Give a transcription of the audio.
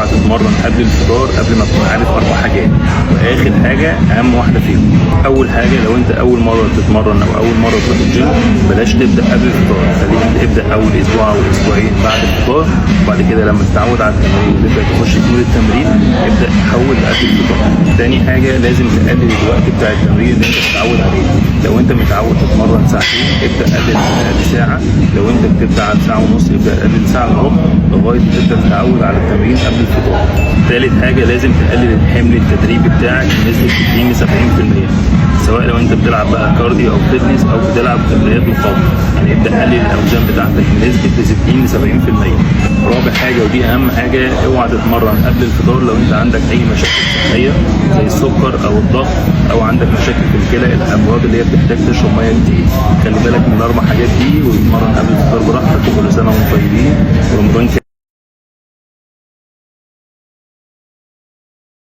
اوعى تتمرن قبل الفطار قبل ما تكون عارف 4 حاجات. واخر حاجه اهم واحده فيهم، اول حاجه لو انت اول مره تتمرن او اول مره تروح الجيم بلاش تبدا قبل الفطار، خليك ابدا اول اسبوع او اسبوعين بعد الفطار، وبعد كده لما تتعود على التمرين تبدا تخش تمرين التمرين ابدا تحول لقبل الفطار. تاني حاجه لازم تقلل الوقت بتاع التمرين اللي انت بتتعود عليه. لو انت متعود تتمرن ساعتين ابدا قلل لساعه، لو انت بتبدا على ساعه ونص ابدا قلل ساعه الا ربع لغايه ما تبدا تتعود على التمرين قبل الفطار. ثالث حاجه لازم تقلل الحمل التدريبي بتاعك بنسبه 60 ل 70%، سواء لو انت بتلعب بقى كارديو او فيتنس او بتلعب تمرينات مقاومه، يعني ابدا قلل الاوزان بتاعتك بنسبه 60 ل 70%. رابع حاجه ودي اهم حاجه، اوعى تتمرن قبل الفطار لو انت عندك اي مشاكل صحيه زي السكر او الضغط او عندك مشاكل في الكلى، الامراض اللي هي بتحتاج تشرب ميه كتير. خلي بالك من ال4 حاجات دي وتتمرن قبل الفطار براحتك. وكل سنه وانتم طيبين ورمضان